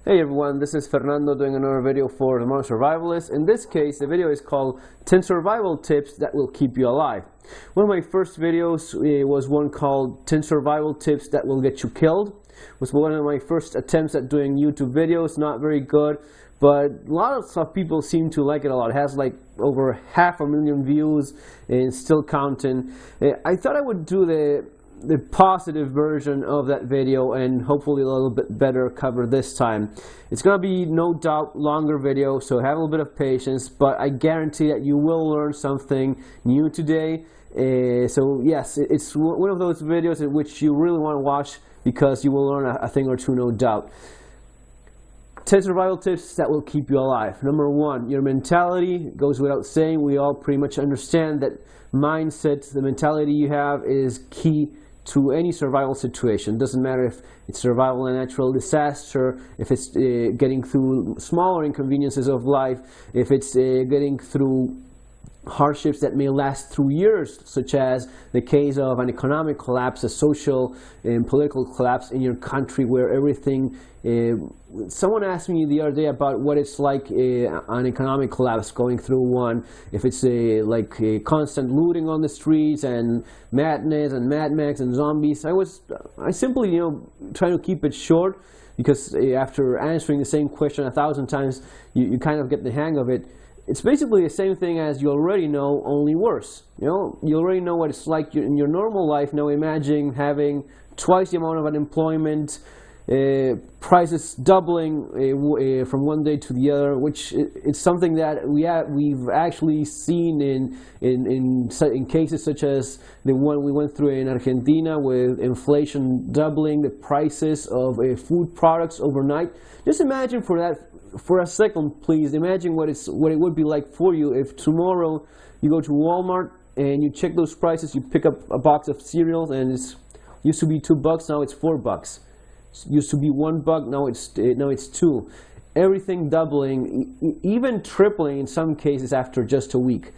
Hey everyone, this is Fernando doing another video for the Modern Survivalist. In this case, the video is called 10 Survival Tips That Will Keep You Alive. One of my first videos was one called 10 Survival Tips That Will Get You Killed. It was one of my first attempts at doing YouTube videos, not very good, but lots of people seem to like it a lot. It has like over 500,000 views and still counting. I thought I would do the positive version of that video and hopefully a little bit better cover this time. It's gonna be no doubt longer video, so have a little bit of patience, but I guarantee that you will learn something new today. So yes, it's one of those videos in which you really want to watch because you will learn a thing or two, no doubt. 10 survival tips that will keep you alive. Number one, your mentality goes without saying. We all pretty much understand that mindset, the mentality you have, is key to any survival situation. Doesn't matter if it's survival in a natural disaster, if it's getting through smaller inconveniences of life, if it's getting through hardships that may last through years, such as the case of an economic collapse, a social and political collapse in your country where everything... someone asked me the other day about what it's like an economic collapse, going through one, if it's like constant looting on the streets and madness and Mad Max and zombies. I simply, trying to keep it short, because after answering the same question 1,000 times, you kind of get the hang of it. It's basically the same thing as you already know, only worse. You already know what it's like in your normal life. Now imagine having twice the amount of unemployment, prices doubling from one day to the other, which it's something that we've actually seen in cases such as the one we went through in Argentina, with inflation doubling the prices of food products overnight. Just imagine for that. For a second, please imagine what it would be like for you if tomorrow you go to Walmart and you check those prices. You pick up a box of cereals and it used to be $2, now it's $4. It used to be $1, now it's $2. Everything doubling, even tripling in some cases after just a week.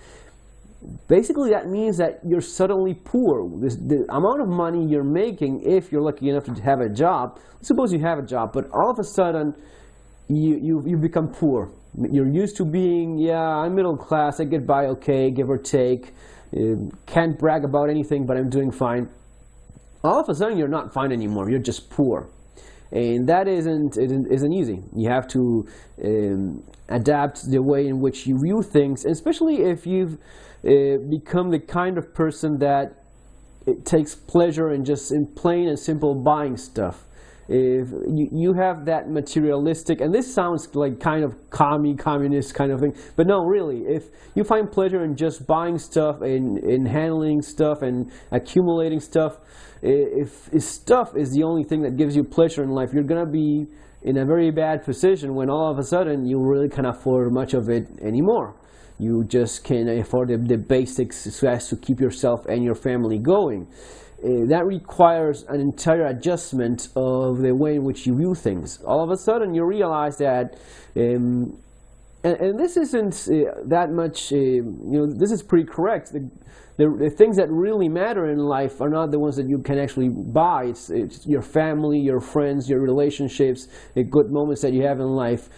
Basically, that means that you're suddenly poor. The amount of money you're making, if you're lucky enough to have a job, suppose you have a job, but all of a sudden you become poor. You're used to being, I'm middle class, I get by okay, give or take, can't brag about anything, but I'm doing fine. All of a sudden you're not fine anymore, you're just poor. And that isn't easy. You have to adapt the way in which you view things, especially if you've become the kind of person that takes pleasure in just plain and simple buying stuff. If you have that materialistic, and this sounds like kind of communist kind of thing, but no, really, if you find pleasure in just buying stuff and in handling stuff and accumulating stuff, if stuff is the only thing that gives you pleasure in life, you're gonna be in a very bad position when all of a sudden you really can't afford much of it anymore. You just can't afford the basics so as to keep yourself and your family going. That requires an entire adjustment of the way in which you view things. All of a sudden you realize that, and this isn't that much, this is pretty correct. The things that really matter in life are not the ones that you can actually buy. It's your family, your friends, your relationships, the good moments that you have in life.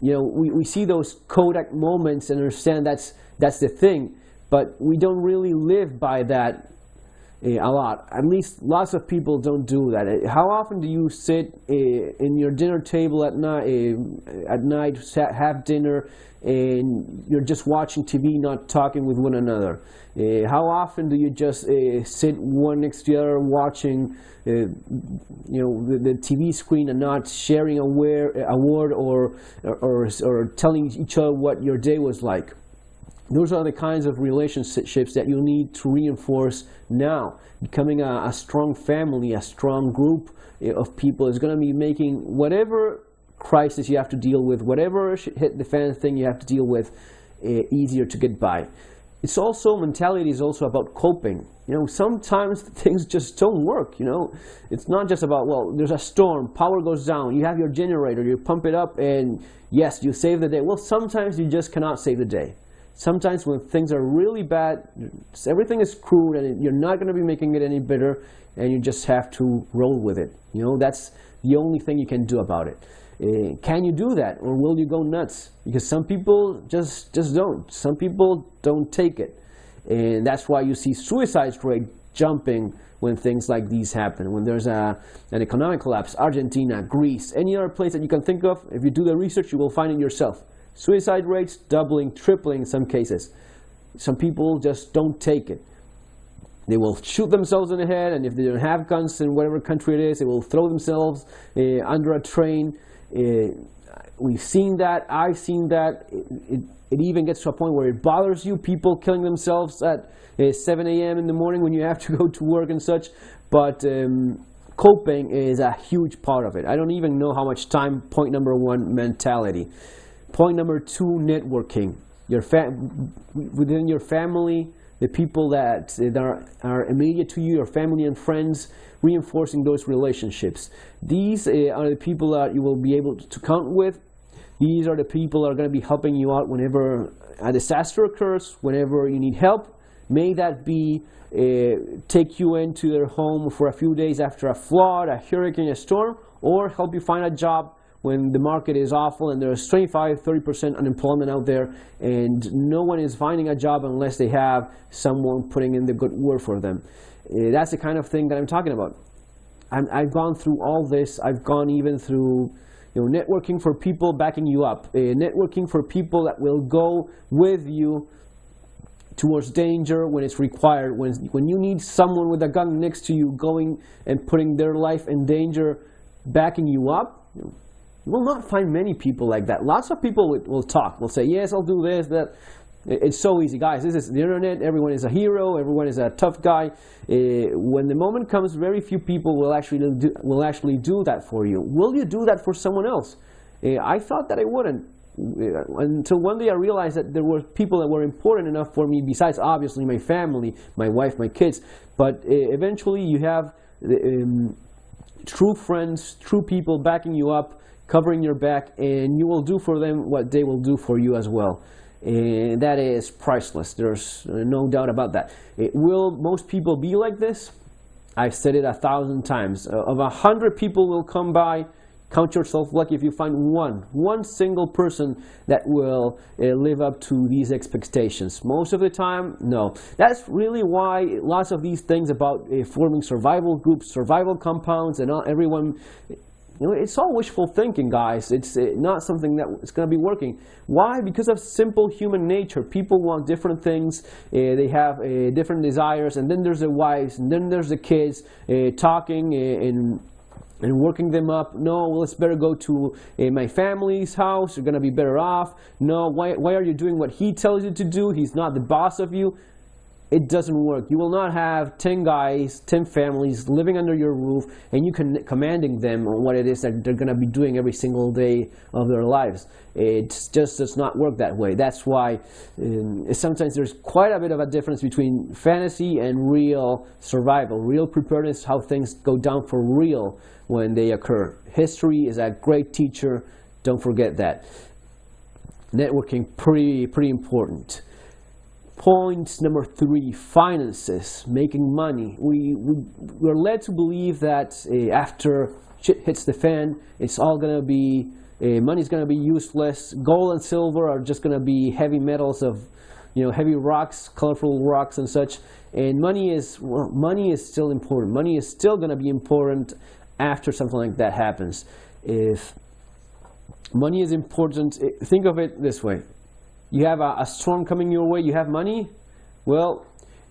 We see those Kodak moments and understand that's the thing, but we don't really live by that a lot. At least lots of people don't do that. How often do you sit in your dinner table at night, have dinner, and you're just watching TV, not talking with one another? How often do you just sit one next to the other watching the TV screen and not sharing a word or telling each other what your day was like? Those are the kinds of relationships that you need to reinforce now. Becoming a strong family, a strong group of people is going to be making whatever crisis you have to deal with, whatever hit the fan thing you have to deal with, easier to get by. Mentality is also about coping. Sometimes things just don't work. It's not just about, well, there's a storm, power goes down, you have your generator, you pump it up, and yes, you save the day. Well, sometimes you just cannot save the day. Sometimes when things are really bad, everything is crude and you're not going to be making it any better, and you just have to roll with it. That's the only thing you can do about it. Can you do that, or will you go nuts? Because some people just don't. Some people don't take it, and that's why you see suicide rate jumping when things like these happen. When there's an economic collapse, Argentina, Greece, any other place that you can think of, if you do the research, you will find it yourself. Suicide rates doubling, tripling in some cases. Some people just don't take it. They will shoot themselves in the head, and if they don't have guns in whatever country it is, they will throw themselves under a train. We've seen that. I've seen that. It even gets to a point where it bothers you, people killing themselves at 7 a.m. in the morning when you have to go to work and such. But coping is a huge part of it. I don't even know how much time. Point number one, mentality. Point number two, networking. Within your family, the people that are immediate to you, your family and friends, reinforcing those relationships. These are the people that you will be able to count with. These are the people that are going to be helping you out whenever a disaster occurs, whenever you need help. May that be take you into their home for a few days after a flood, a hurricane, a storm, or help you find a job when the market is awful and there's 25–30% unemployment out there, and no one is finding a job unless they have someone putting in the good word for them. That's the kind of thing that I'm talking about. I've gone through all this. I've gone even through networking for people backing you up, networking for people that will go with you towards danger when it's required. When you need someone with a gun next to you going and putting their life in danger, backing you up, you will not find many people like that. Lots of people will talk, will say, yes, I'll do this, that. It's so easy, guys. This is the internet. Everyone is a hero. Everyone is a tough guy. When the moment comes, very few people will actually do that for you. Will you do that for someone else? I thought that I wouldn't. Until one day I realized that there were people that were important enough for me, besides obviously my family, my wife, my kids. But eventually you have true friends, true people backing you up, covering your back, and you will do for them what they will do for you as well. And that is priceless. There's no doubt about that. Will most people be like this? I've said it 1,000 times. Of 100 people will come by, count yourself lucky if you find one single person that will live up to these expectations. Most of the time, no. That's really why lots of these things about forming survival groups, survival compounds, and everyone, it's all wishful thinking, guys. It's not something that is going to be working. Why? Because of simple human nature. People want different things. They have different desires, and then there's the wives, and then there's the kids talking and working them up. No, well, it's better go to my family's house. You're going to be better off. No, why are you doing what he tells you to do? He's not the boss of you. It doesn't work. You will not have 10 guys, 10 families living under your roof, and you can commanding them on what it is that they're going to be doing every single day of their lives. It just does not work that way. That's why sometimes there's quite a bit of a difference between fantasy and real survival, real preparedness, how things go down for real when they occur. History is a great teacher. Don't forget that. Networking, pretty important. Point number 3, finances, making money. We're led to believe that after shit hits the fan, it's all going to be, money's going to be useless. Gold and silver are just going to be heavy metals of, heavy rocks, colorful rocks and such. And money is still important. Money is still going to be important after something like that happens. If money is important, think of it this way. You have a storm coming your way, you have money, well,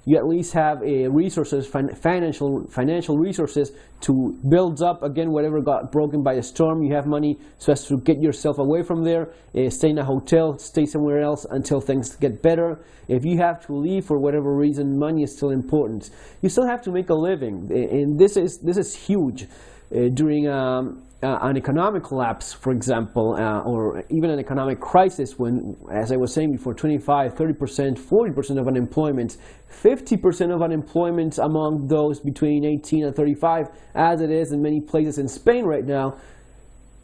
you at least have resources, financial resources to build up again whatever got broken by a storm. You have money so as to get yourself away from there, stay in a hotel, stay somewhere else until things get better. If you have to leave for whatever reason, money is still important. You still have to make a living, and this is huge. During an economic collapse, for example, or even an economic crisis when, as I was saying before, 25, 30%, 40% of unemployment, 50% of unemployment among those between 18 and 35, as it is in many places in Spain right now,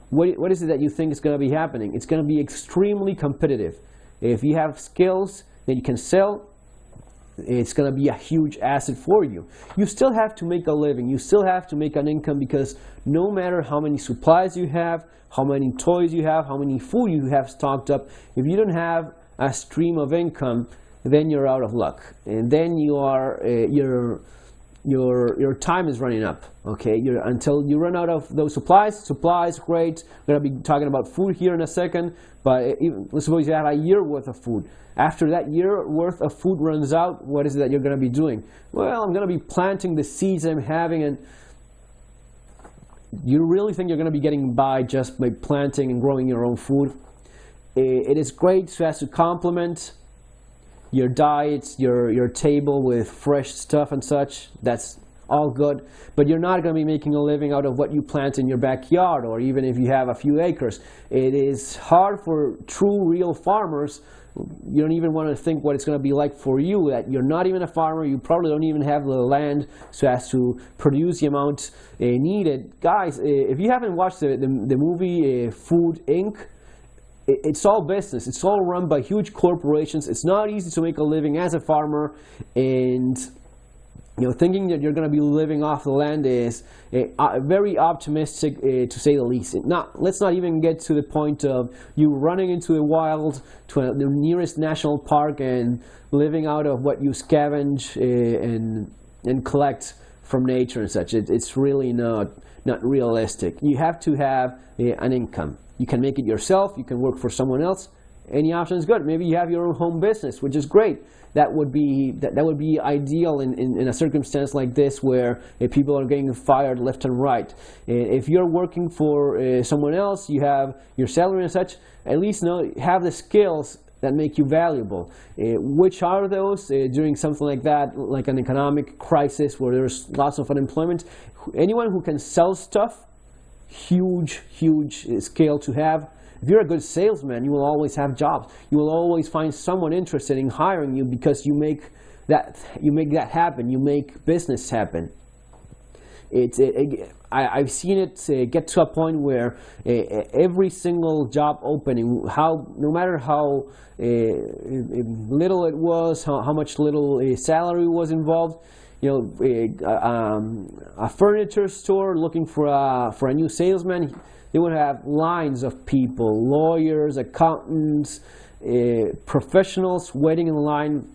what is it that you think is going to be happening? It's going to be extremely competitive. If you have skills that you can sell, it's going to be a huge asset for you. You still have to make a living. You still have to make an income, because no matter how many supplies you have, how many toys you have, how many food you have stocked up, if you don't have a stream of income, then you're out of luck, and then you are your time is running up. Okay, until you run out of those supplies. Supplies, great. We're gonna be talking about food here in a second. But let's suppose you have a year worth of food. After that year worth of food runs out, what is it that you're gonna be doing? Well, I'm gonna be planting the seeds I'm having. And you really think you're gonna be getting by just by planting and growing your own food? It is great to complement your diet, your table with fresh stuff and such. That's all good, but you're not going to be making a living out of what you plant in your backyard, or even if you have a few acres. It is hard for true, real farmers. You don't even want to think what it's going to be like for you, that you're not even a farmer. You probably don't even have the land so as to produce the amount needed. Guys, if you haven't watched the movie Food Inc., it's all business. It's all run by huge corporations. It's not easy to make a living as a farmer, and thinking that you're going to be living off the land is very optimistic, to say the least. Let's not even get to the point of you running into the wild to the nearest national park and living out of what you scavenge and collect from nature and such. It's really not realistic. You have to have an income. You can make it yourself. You can work for someone else. Any option is good. Maybe you have your own home business, which is great. That would be ideal in a circumstance like this, where people are getting fired left and right. If you're working for someone else, you have your salary and such. At least have the skills that make you valuable. Which are those during something like that, like an economic crisis where there's lots of unemployment? Anyone who can sell stuff, huge scale to have. If you're a good salesman, you will always have jobs. You will always find someone interested in hiring you, because you make that happen. You make business happen. I've seen it get to a point where every single job opening, no matter how little it was, how much little salary was involved, a furniture store looking for a new salesman, they would have lines of people, lawyers, accountants, professionals waiting in line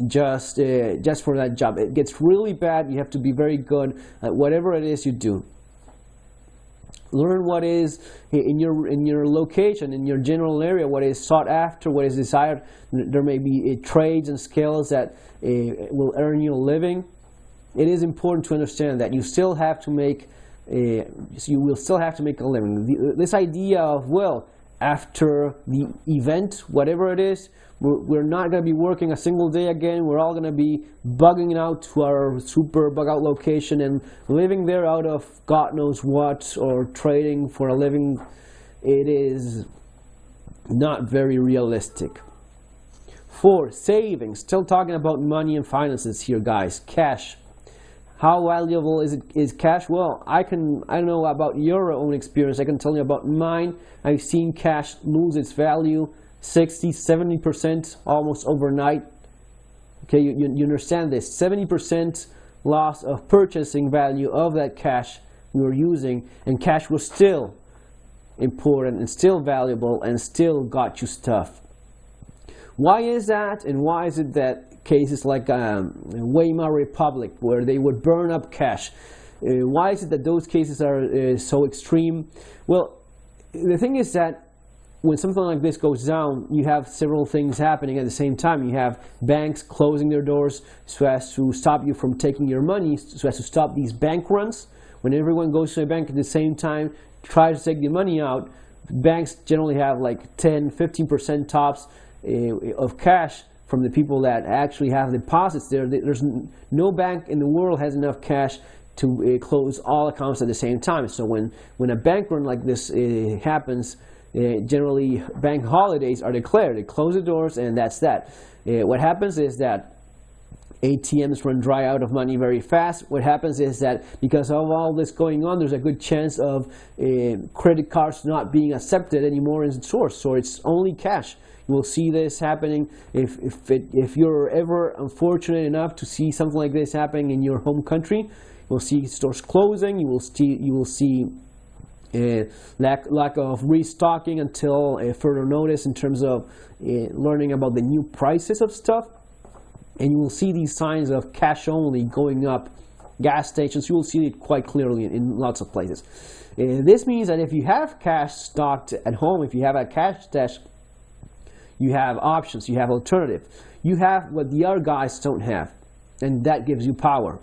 just for that job. It gets really bad. You have to be very good at whatever it is you do. Learn what is in your location, in your general area, what is sought after, what is desired. There may be trades and skills that will earn you a living. It is important to understand that you still have to make you will still have to make a living. This idea of, well, after the event, whatever it is, we're not going to be working a single day again. We're all going to be bugging out to our super bug out location and living there out of God knows what, or trading for a living. It is not very realistic. 4, savings. Still talking about money and finances here, guys. Cash. How valuable is cash? Well, I don't know about your own experience. I can tell you about mine. I've seen cash lose its value 60-70% almost overnight. Okay, you understand this. 70% loss of purchasing value of that cash we were using, and cash was still important and still valuable and still got you stuff. Why is that? And why is it that cases like Weimar Republic, where they would burn up cash, why is it that those cases are so extreme? Well, the thing is that when something like this goes down, you have several things happening at the same time. You have banks closing their doors so as to stop you from taking your money, so as to stop these bank runs. When everyone goes to a bank at the same time, tries to take the money out, banks generally have like 10-15% tops of cash from the people that actually have deposits there. There's no bank in the world has enough cash to close all accounts at the same time. So when a bank run like this happens, generally bank holidays are declared. They close the doors, and that's that. What happens is that ATMs run dry out of money very fast. What happens is that because of all this going on, there's a good chance of credit cards not being accepted anymore in stores. So it's only cash. You will see this happening if you're ever unfortunate enough to see something like this happening in your home country. You will see stores closing. You will see lack of restocking until further notice in terms of learning about the new prices of stuff. And you will see these signs of cash only going up. Gas stations, you will see it quite clearly in lots of places. This means that if you have cash stocked at home, if you have a cash stash, you have options, you have alternatives. You have what the other guys don't have, and that gives you power.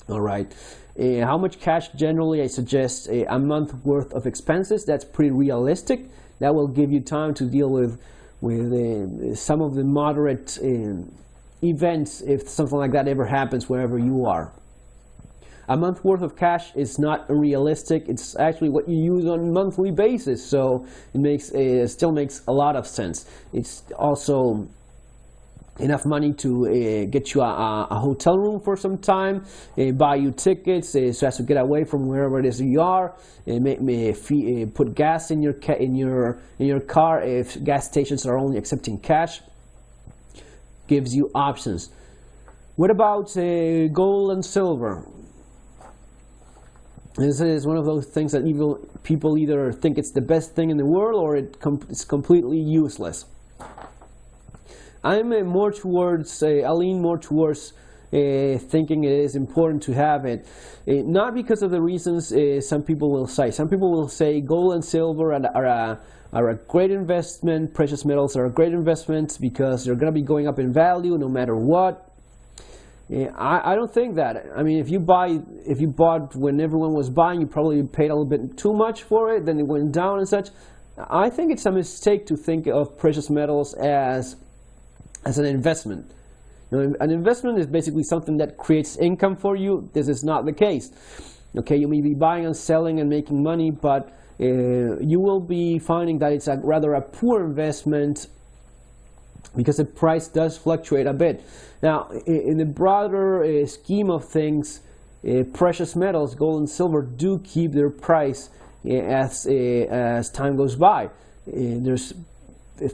All right. How much cash? Generally, I suggest a month worth of expenses. That's pretty realistic. That will give you time to deal with some of the moderate events if something like that ever happens wherever you are. A month worth of cash is not unrealistic. It's actually what you use on a monthly basis, so it still makes a lot of sense. It's also enough money to get you a hotel room for some time, buy you tickets so as to get away from wherever it is you are, put gas in your car if gas stations are only accepting cash. Gives you options. What about gold and silver? This is one of those things that people either think it's the best thing in the world or it's completely useless. I lean more towards thinking it is important to have it, not because of the reasons some people will say. Some people will say gold and silver are a great investment. Precious metals are a great investment because they're going to be going up in value no matter what. I don't think that. I mean, if you bought when everyone was buying, you probably paid a little bit too much for it, then it went down and such. I think it's a mistake to think of precious metals as an investment. You know, an investment is basically something that creates income for you. This is not the case. Okay, you may be buying and selling and making money, but you will be finding that it's rather a poor investment because the price does fluctuate a bit. Now, in the broader scheme of things, precious metals, gold and silver, do keep their price as time goes by. There's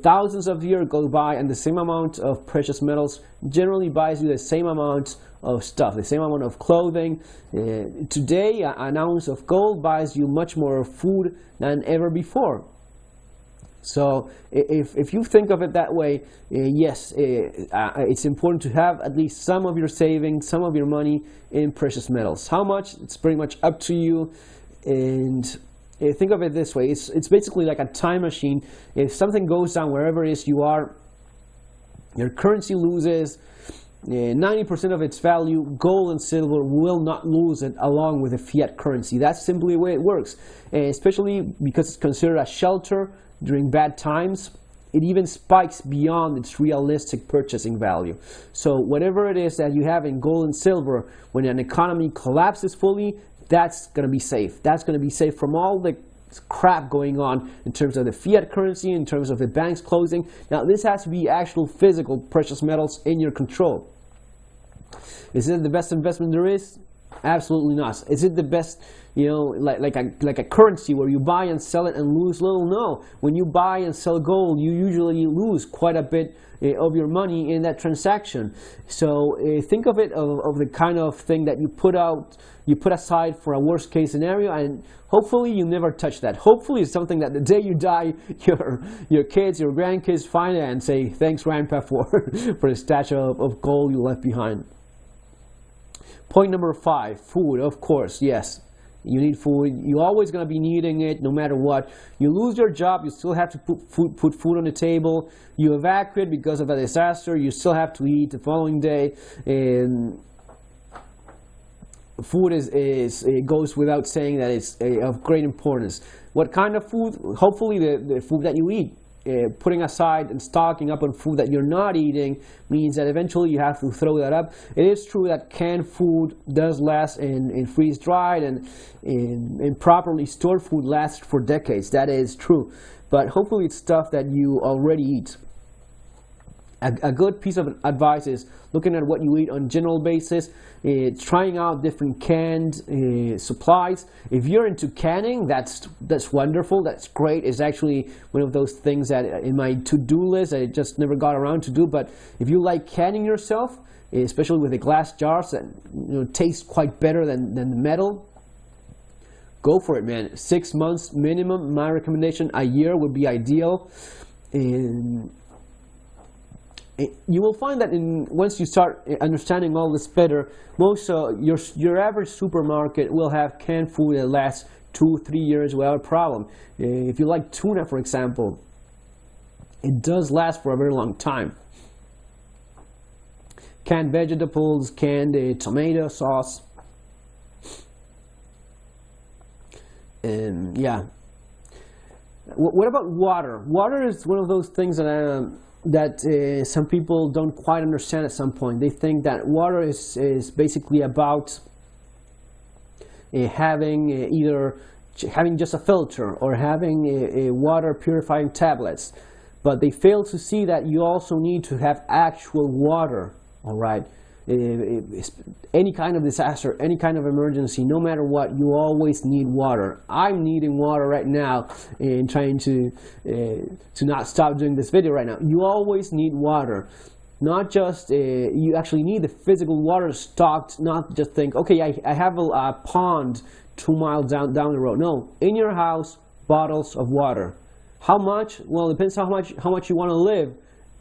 thousands of years go by, and the same amount of precious metals generally buys you the same amount of stuff, the same amount of clothing. Today, an ounce of gold buys you much more food than ever before. So if you think of it that way, yes, it's important to have at least some of your savings, some of your money in precious metals. How much? It's pretty much up to you. And think of it this way. It's basically like a time machine. If something goes down wherever it is you are, your currency loses 90% of its value. Gold and silver will not lose it along with the fiat currency. That's simply the way it works, especially because it's considered a shelter during bad times. It even spikes beyond its realistic purchasing value. So whatever it is that you have in gold and silver, when an economy collapses fully, that's going to be safe. That's going to be safe from all the crap going on in terms of the fiat currency, in terms of the banks closing. Now, this has to be actual physical precious metals in your control. Is it the best investment there is? Absolutely not. Is it the best, like a currency where you buy and sell it and lose little? No. When you buy and sell gold, you usually lose quite a bit of your money in that transaction. So think of it of the kind of thing that you put aside for a worst case scenario, and hopefully you never touch that. Hopefully it's something that the day you die, your kids, your grandkids find it and say, thanks grandpa for the stash of gold you left behind. Point number 5, food, of course, yes. You need food. You're always going to be needing it no matter what. You lose your job, you still have to put food on the table. You evacuate because of a disaster, you still have to eat the following day. And food it goes without saying that it's of great importance. What kind of food? Hopefully the food that you eat. Putting aside and stocking up on food that you're not eating means that eventually you have to throw that up. It is true that canned food does last in freeze-dried, and properly stored food lasts for decades. That is true. But hopefully it's stuff that you already eat. A good piece of advice is looking at what you eat on a general basis, trying out different canned supplies. If you're into canning, that's wonderful, that's great. It's actually one of those things that in my to-do list I just never got around to do. But if you like canning yourself, especially with the glass jars that taste quite better than the metal, go for it, man. 6 months minimum. My recommendation, a year would be ideal. And you will find that once you start understanding all this better, most your average supermarket will have canned food that lasts 2-3 years without a problem. If you like tuna, for example, it does last for a very long time. Canned vegetables, canned tomato sauce, and yeah. What about water? Water is one of those things that some people don't quite understand at some point. They think that water is basically about either having just a filter or having a water purifying tablets, but they fail to see that you also need to have actual water. All right, any kind of disaster, any kind of emergency, no matter what, you always need water. I'm needing water right now and trying to not stop doing this video right now. You always need water. Not just, you actually need the physical water stocked, not just think, okay, I have a pond 2 miles down the road. No, in your house, bottles of water. How much? Well, it depends how much you want to live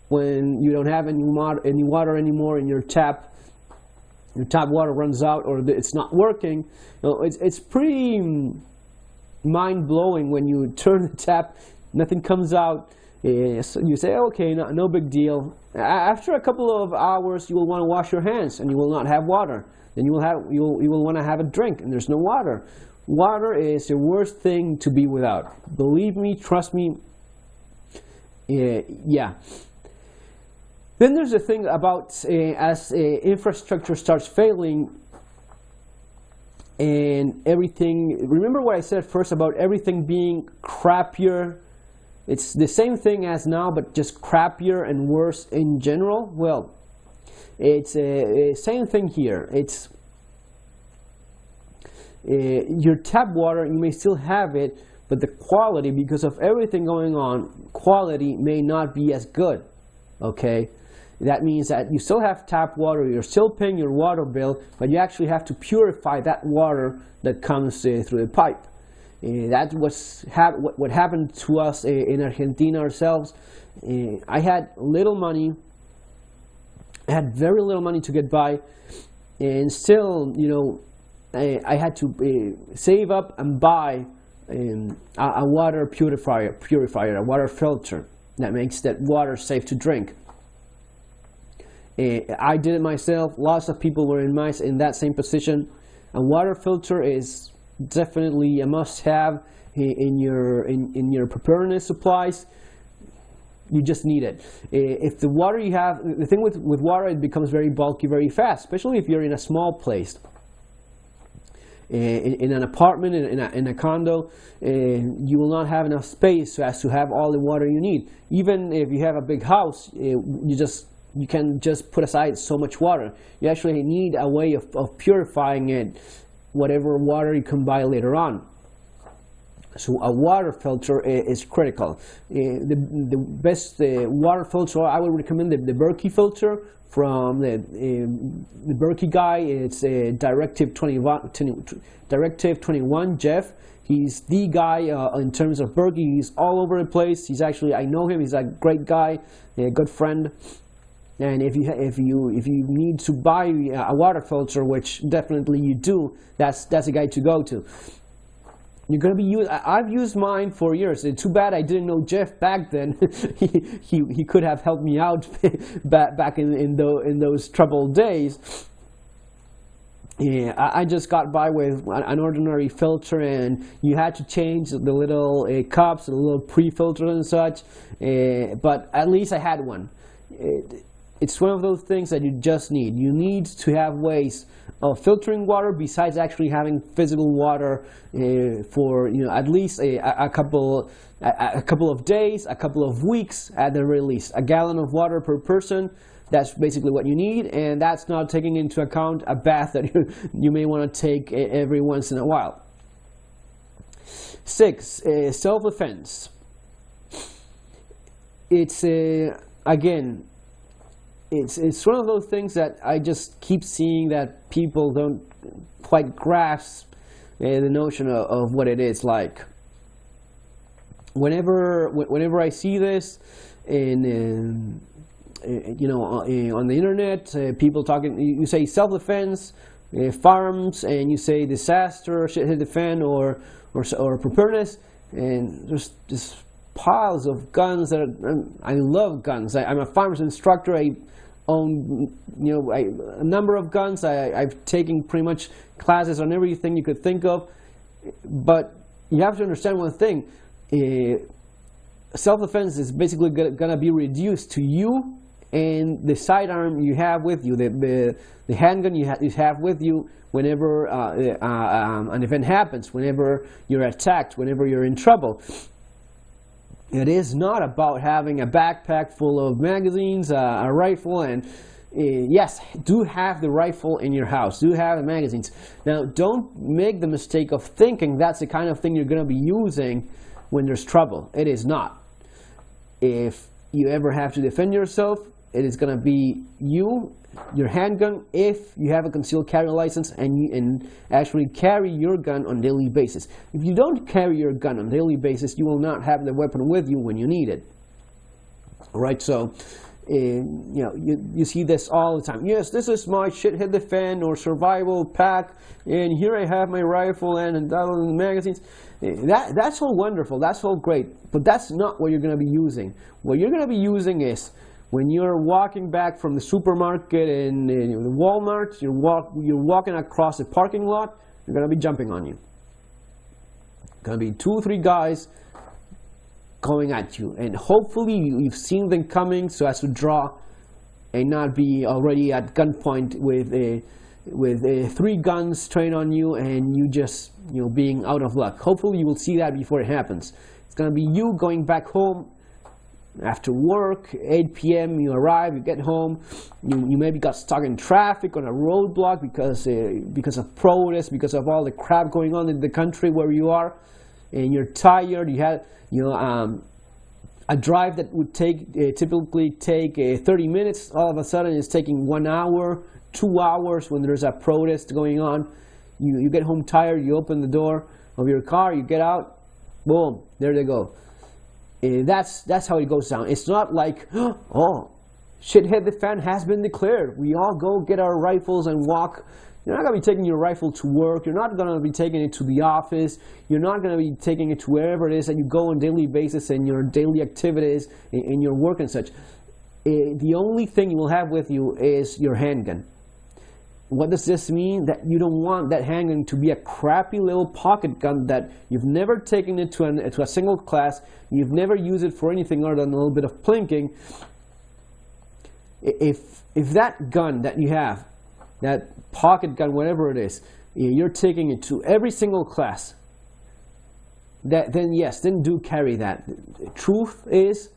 when you don't have any water anymore and your tap water runs out or it's not working. It's pretty mind-blowing when you turn the tap, nothing comes out. So you say, okay, no big deal. After a couple of hours, you will want to wash your hands and you will not have water. Then you will want to have a drink and there's no water. Water is the worst thing to be without. Believe me, trust me. Yeah. Then there's the thing about as infrastructure starts failing and everything. Remember what I said first about everything being crappier? It's the same thing as now, but just crappier and worse in general. Well, it's the same thing here. It's your tap water, you may still have it, but the quality, because of everything going on, quality may not be as good. Okay? That means that you still have tap water, you're still paying your water bill, but you actually have to purify that water that comes through the pipe. That was what happened to us in Argentina ourselves. I had little money. I had very little money to get by, and still, I had to save up and buy a water purifier, a water filter that makes that water safe to drink. I did it myself. Lots of people were in that same position. A water filter is definitely a must-have in your preparedness supplies. You just need it. If the water you have, the thing with water, it becomes very bulky very fast, especially if you're in a small place. In an apartment, in a condo, you will not have enough space so as to have all the water you need. Even if you have a big house, you can just put aside so much water. You actually need a way of purifying it, whatever water you can buy later on. So a water filter is critical. The best water filter, I would recommend the Berkey filter from the Berkey guy. It's Directive 21 Jeff. He's the guy in terms of Berkey. He's all over the place. He's actually, I know him. He's a great guy, a good friend. And if you need to buy a water filter, which definitely you do, that's a guy to go to. You're gonna be I've used mine for years. It's too bad I didn't know Jeff back then. he could have helped me out back in those troubled days. Yeah, I just got by with an ordinary filter, and you had to change the little cups, the little pre-filter and such. But at least I had one. it's one of those things that you just need. You need to have ways of filtering water besides actually having physical water for at least a couple of days, a couple of weeks at the very least. A gallon of water per person. That's basically what you need, and that's not taking into account a bath that you may want to take every once in a while. 6. Self-defense. It's again, it's one of those things that I just keep seeing that people don't quite grasp the notion of what it is like. Whenever I see this in on the internet, people talking, you say self-defense, firearms, and you say disaster, shit hit the fan, or preparedness, and there's just piles of guns that I love guns. I'm a firearms instructor. I own a number of guns. I've taken pretty much classes on everything you could think of, but you have to understand one thing. Self-defense is basically going to be reduced to you and the sidearm you have with you, the handgun you have with you whenever an event happens, whenever you're attacked, whenever you're in trouble. It is not about having a backpack full of magazines, a rifle, and yes, do have the rifle in your house, do have the magazines. Now, don't make the mistake of thinking that's the kind of thing you're going to be using when there's trouble. It is not. If you ever have to defend yourself, it is going to be your handgun, if you have a concealed carry license and actually carry your gun on a daily basis. If you don't carry your gun on a daily basis, you will not have the weapon with you when you need it. All right, so you see this all the time. Yes, this is my shit hit the fan or survival pack, and here I have my rifle and magazines. That's all wonderful, that's all great, but that's not what you're going to be using. What you're going to be using is when you're walking back from the supermarket and the Walmart, you're walking across the parking lot, they're going to be jumping on you. Going to be 2 or 3 guys coming at you, and hopefully you've seen them coming so as to draw and not be already at gunpoint with 3 guns trained on you and you just being out of luck. Hopefully you will see that before it happens. It's going to be you going back home after work, 8 p.m. you arrive, you get home, you maybe got stuck in traffic on a roadblock because of protests, because of all the crap going on in the country where you are, and you're tired. You had a drive that would typically take 30 minutes, all of a sudden it's taking 1 hour, 2 hours when there's a protest going on. You get home tired, you open the door of your car, you get out, boom, there they go. That's how it goes down. It's not like, oh, shit hit the fan has been declared. We all go get our rifles and walk. You're not going to be taking your rifle to work. You're not going to be taking it to the office. You're not going to be taking it to wherever it is that you go on a daily basis in your daily activities, in your work and such. The only thing you will have with you is your handgun. What does this mean? That you don't want that handgun to be a crappy little pocket gun that you've never taken it to a single class, you've never used it for anything other than a little bit of plinking. If that gun that you have, that pocket gun, whatever it is, you're taking it to every single class, then yes, then do carry that. The truth is,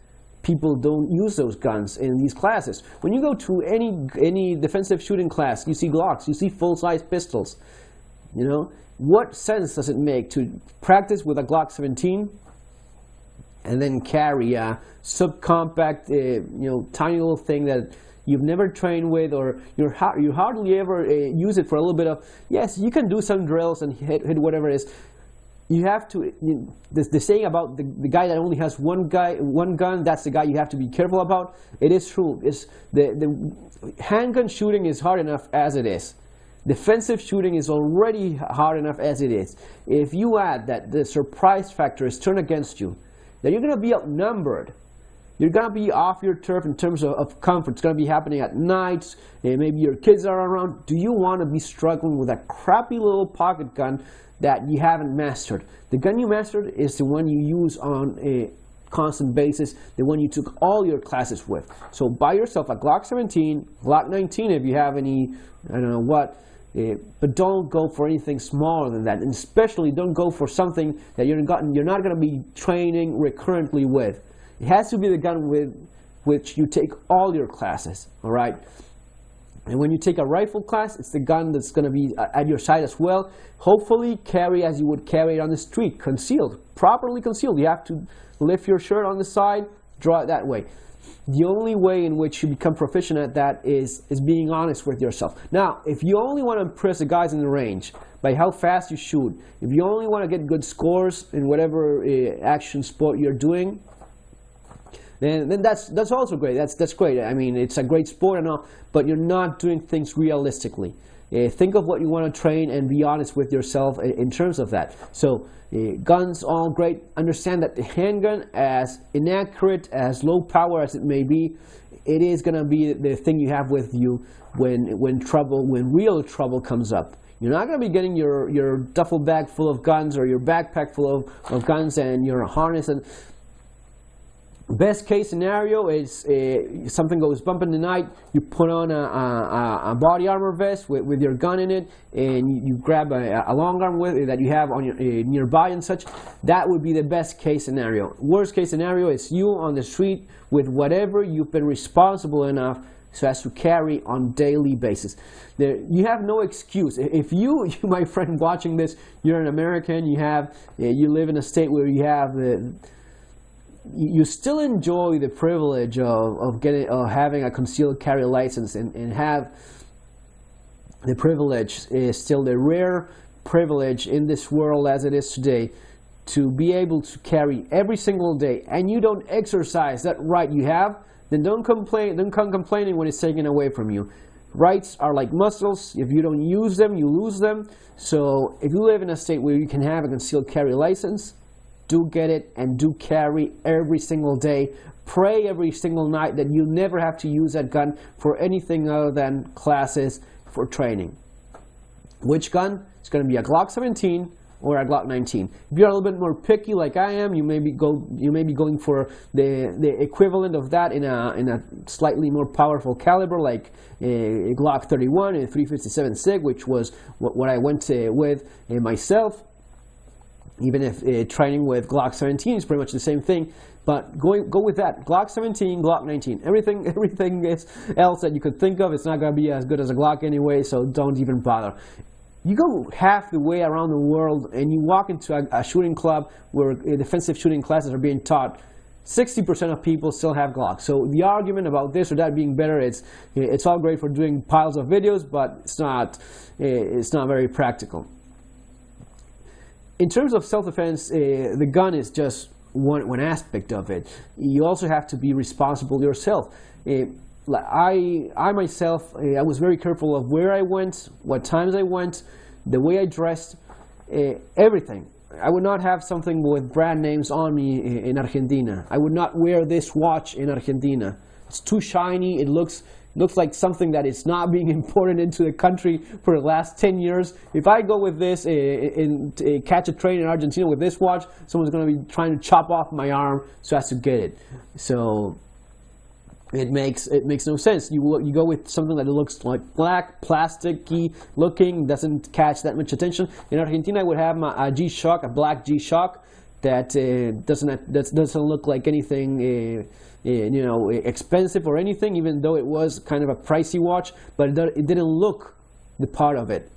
people don't use those guns in these classes. When you go to any defensive shooting class, you see Glocks, you see full-size pistols. What sense does it make to practice with a Glock 17 and then carry a subcompact, tiny little thing that you've never trained with, or you hardly ever use it for a little bit of? Yes, you can do some drills and hit whatever it is. You have to, the saying about the guy that only has one gun, that's the guy you have to be careful about. It is true. The handgun shooting is hard enough as it is. Defensive shooting is already hard enough as it is. If you add that the surprise factor is turned against you, then you're going to be outnumbered. You're going to be off your turf in terms of comfort. It's going to be happening at night. Maybe your kids are around. Do you want to be struggling with a crappy little pocket gun that you haven't mastered? The gun you mastered is the one you use on constant basis, the one you took all your classes with. So buy yourself a Glock 17, Glock 19 if you have any, I don't know what, but don't go for anything smaller than that, and especially don't go for something that you're not going to be training recurrently with. It has to be the gun with which you take all your classes, all right? And when you take a rifle class, it's the gun that's going to be at your side as well. Hopefully carry as you would carry it on the street, concealed, properly concealed. You have to lift your shirt on the side, draw it that way. The only way in which you become proficient at that is being honest with yourself. Now, if you only want to impress the guys in the range by how fast you shoot, if you only want to get good scores in whatever action sport you're doing, then that's also great. That's great. I mean, it's a great sport and all, but you're not doing things realistically. Think of what you want to train and be honest with yourself in terms of that. So guns, all great. Understand that the handgun, as inaccurate, as low power as it may be, it is going to be the thing you have with you when real trouble comes up. You're not going to be getting your duffel bag full of guns or your backpack full of guns and your harness. And best case scenario is something goes bump in the night, you put on a body armor vest with your gun in it, and you grab a long arm with that you have on your nearby and such. That would be the best case scenario. Worst case scenario is you on the street with whatever you've been responsible enough so as to carry on daily basis. You have no excuse. If you my friend watching this, you're an American, you live in a state where you have you still enjoy the privilege of having a concealed carry license and have the privilege, is still the rare privilege in this world as it is today, to be able to carry every single day, and you don't exercise that right you have, then don't complain. Don't come complaining when it's taken away from you. Rights are like muscles. If you don't use them, you lose them. So if you live in a state where you can have a concealed carry license, do get it and do carry every single day. Pray every single night that you never have to use that gun for anything other than classes for training. Which gun? It's going to be a Glock 17 or a Glock 19. If you're a little bit more picky like I am, you may be going for the equivalent of that in a slightly more powerful caliber, like a Glock 31 and 357 SIG, which was what I went with myself. Even if training with Glock 17 is pretty much the same thing, but go with that. Glock 17, Glock 19. Everything else that you could think of, it's not going to be as good as a Glock anyway, so don't even bother. You go half the way around the world and you walk into a shooting club where defensive shooting classes are being taught, 60% of people still have Glocks. So the argument about this or that being better, it's all great for doing piles of videos, but it's not very practical. In terms of self-defense, the gun is just one aspect of it. You also have to be responsible yourself. I myself, I was very careful of where I went, what times I went, the way I dressed, everything. I would not have something with brand names on me in Argentina. I would not wear this watch in Argentina. It's too shiny. It looks like something that is not being imported into the country for the last 10 years. If I go with this and catch a train in Argentina with this watch, someone's going to be trying to chop off my arm so as to get it. So it makes no sense. You go with something that looks like black, plasticky looking, doesn't catch that much attention. In Argentina, I would have a G-Shock, a black G-Shock that doesn't look like anything expensive or anything, even though it was kind of a pricey watch, but it didn't look the part of it.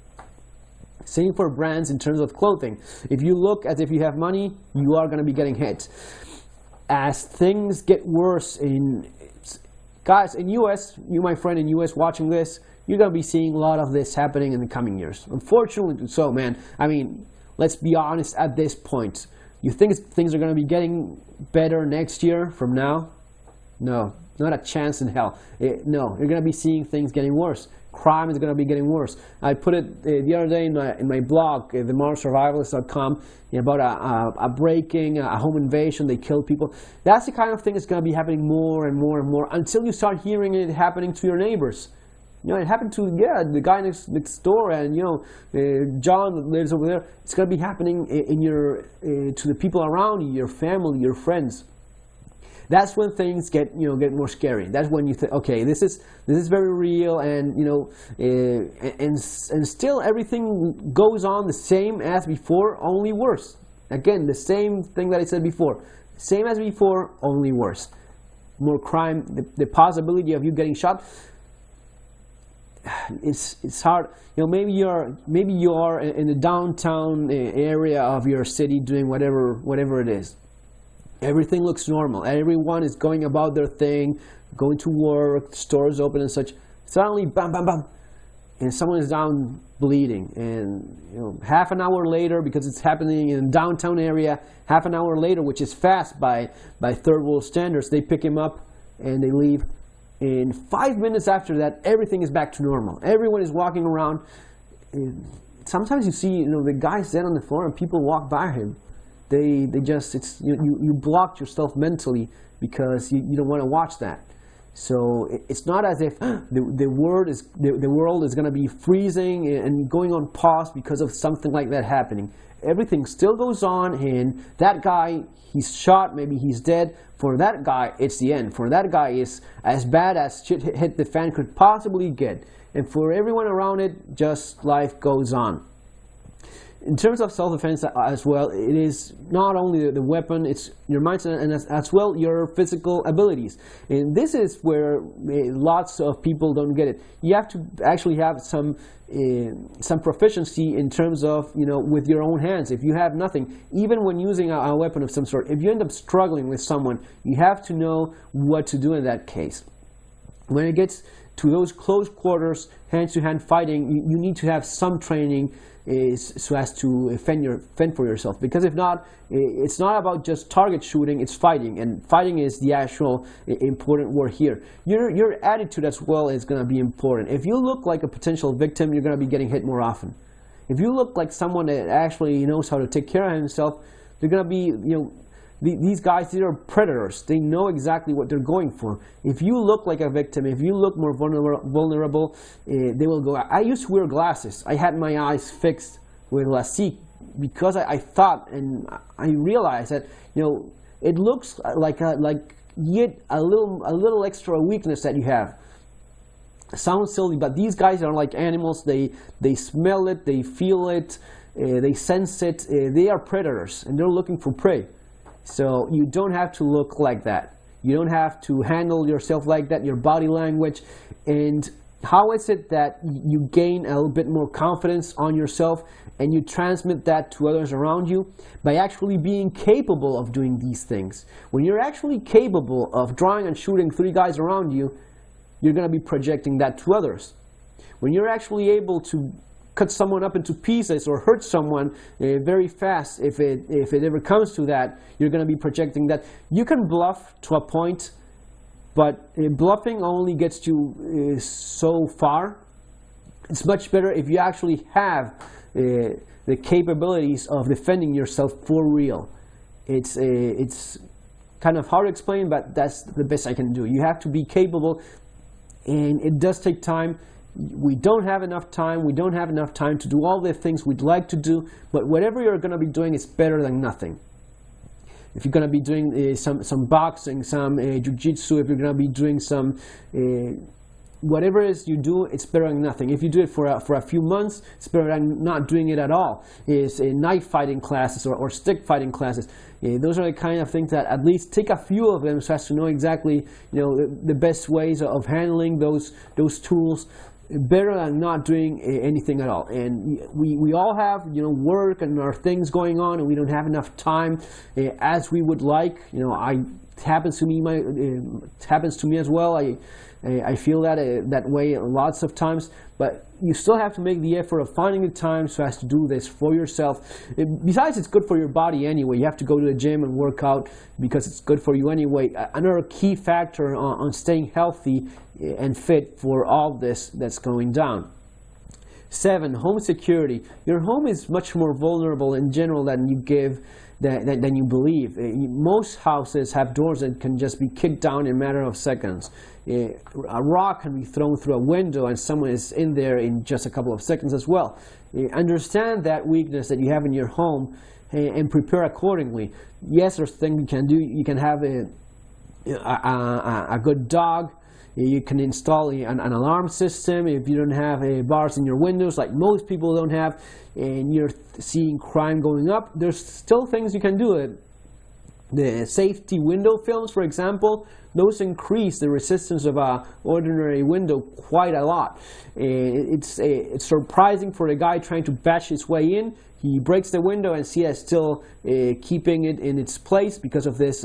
Same for brands in terms of clothing. If you look as if you have money, you are going to be getting hit. As things get worse guys in US, you my friend in US watching this, you're going to be seeing a lot of this happening in the coming years. Unfortunately so, man. I mean, let's be honest at this point. You think things are going to be getting better next year from now? No, not a chance in hell. No, you're going to be seeing things getting worse. Crime is going to be getting worse. I put it the other day in my blog, themodernsurvivalist.com, about a break-in, a home invasion. They killed people. That's the kind of thing that's going to be happening more and more and more until you start hearing it happening to your neighbors. It happened to the guy next door, and John that lives over there. It's going to be happening to the people around you, your family, your friends. That's when things get more scary. That's when you think, okay, this is very real, and and still everything goes on the same as before, only worse. Again, the same thing that I said before, same as before, only worse. More crime, the possibility of you getting shot. It's hard. Maybe you are in the downtown area of your city doing whatever it is. Everything looks normal. Everyone is going about their thing, going to work, stores open and such. Suddenly, bam, bam, bam, and someone is down bleeding. And half an hour later, because it's happening in a downtown area, half an hour later, which is fast by third world standards, they pick him up and they leave. And 5 minutes after that, everything is back to normal. Everyone is walking around. And sometimes you see, the guy's dead on the floor, and people walk by him. They just, you blocked yourself mentally because you don't want to watch that. So it's not as if the world is going to be freezing and going on pause because of something like that happening. Everything still goes on, and that guy, he's shot, maybe he's dead. For that guy, it's the end. For that guy, it's as bad as shit hit the fan could possibly get. And for everyone around it, just life goes on. In terms of self-defense as well, it is not only the weapon, it's your mindset and as well your physical abilities. And this is where lots of people don't get it. You have to actually have some proficiency in terms of, with your own hands. If you have nothing, even when using a weapon of some sort, if you end up struggling with someone, you have to know what to do in that case. When it gets to those close quarters, hand-to-hand fighting, you need to have some training so as to fend for yourself. Because if not, it's not about just target shooting, it's fighting. And fighting is the actual important word here. Your attitude as well is going to be important. If you look like a potential victim, you're going to be getting hit more often. If you look like someone that actually knows how to take care of himself, they're going to be, these guys, these are predators. They know exactly what they're going for. If you look like a victim, if you look more vulnerable, they will go. I used to wear glasses. I had my eyes fixed with LASIK because I thought, and I realized that it looks like yet a little extra weakness that you have. Sounds silly, but these guys are like animals. They smell it, they feel it, they sense it. They are predators, and they're looking for prey. So you don't have to look like that. You don't have to handle yourself like that, your body language. And how is it that you gain a little bit more confidence on yourself and you transmit that to others around you? By actually being capable of doing these things. When you're actually capable of drawing and shooting 3 guys around you, you're going to be projecting that to others. When you're actually able to cut someone up into pieces or hurt someone very fast, if it ever comes to that, you're going to be projecting that. You can bluff to a point, but bluffing only gets you so far. It's much better if you actually have the capabilities of defending yourself for real. It's kind of hard to explain, but that's the best I can do. You have to be capable, and it does take time. We don't have enough time. We don't have enough time to do all the things we'd like to do, but whatever you're going to be doing is better than nothing. If you're going to be doing some boxing, some jiu-jitsu, if you're going to be doing some whatever it is you do, it's better than nothing. If you do it for a few months, it's better than not doing it at all. It's knife fighting classes or stick fighting classes. Those are the kind of things that at least take a few of them so as to know exactly the best ways of handling those tools. Better than not doing anything at all. And we all have work and our things going on, and we don't have enough time as we would like. It happens to me. It happens to me as well. I feel that way lots of times, but you still have to make the effort of finding the time so as to do this for yourself. Besides, it's good for your body anyway. You have to go to the gym and work out because it's good for you anyway. Another key factor on staying healthy and fit for all this that's going down. 7, home security. Your home is much more vulnerable in general than you believe. Most houses have doors that can just be kicked down in a matter of seconds. A rock can be thrown through a window and someone is in there in just a couple of seconds as well. Understand that weakness that you have in your home and prepare accordingly. Yes, there's things you can do. You can have a good dog. You can install an alarm system if you don't have bars in your windows, like most people don't have, and you're seeing crime going up. There's still things you can do. The safety window films, for example, those increase the resistance of an ordinary window quite a lot. It's surprising for the guy trying to bash his way in. He breaks the window and see it's still keeping it in its place because of this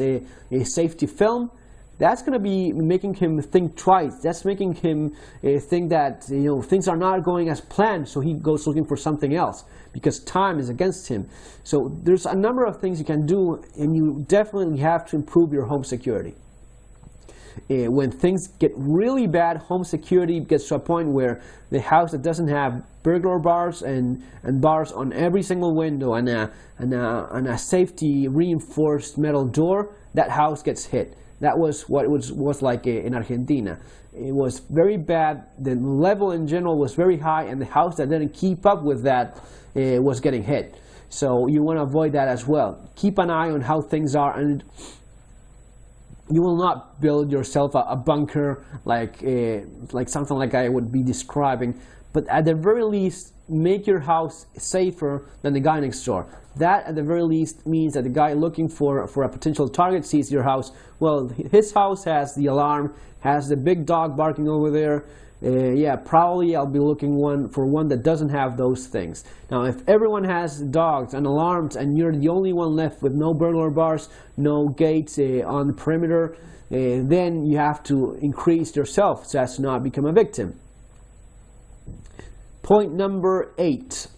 safety film. That's going to be making him think twice. That's making him think that things are not going as planned, so he goes looking for something else because time is against him. So there's a number of things you can do, and you definitely have to improve your home security. When things get really bad, home security gets to a point where the house that doesn't have burglar bars and bars on every single window and a safety reinforced metal door, that house gets hit. That was what it was like in Argentina. It was very bad. The level in general was very high, and the house that didn't keep up with that was getting hit. So you want to avoid that as well. Keep an eye on how things are, and you will not build yourself a bunker like something like I would be describing. But at the very least, make your house safer than the guy next door. That, at the very least, means that the guy looking for a potential target sees your house. Well, his house has the alarm, has the big dog barking over there. Yeah, probably I'll be looking for one that doesn't have those things. Now, if everyone has dogs and alarms and you're the only one left with no burglar bars, no gates on the perimeter, then you have to increase yourself so as to not become a victim. Point number 8.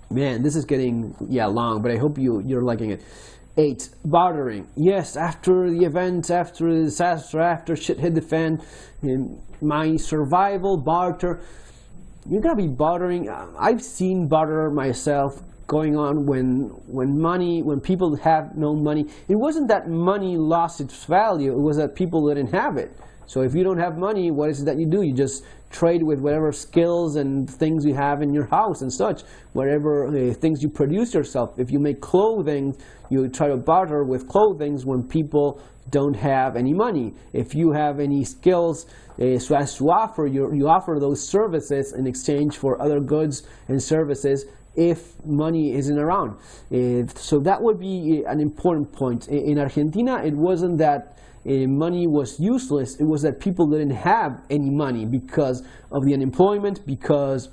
Man, this is getting long, but I hope you're liking it. 8. Bartering. Yes, after the event, after the disaster, after shit hit the fan, my survival barter. You're gonna be bartering. I've seen barter myself going on when people have no money. It wasn't that money lost its value, it was that people didn't have it. So if you don't have money, what is it that you do? You just trade with whatever skills and things you have in your house and such, whatever things you produce yourself. If you make clothing, you try to barter with clothing when people don't have any money. If you have any skills so as to offer, you offer those services in exchange for other goods and services if money isn't around. So that would be an important point. In Argentina, it wasn't that money was useless, it was that people didn't have any money because of the unemployment, because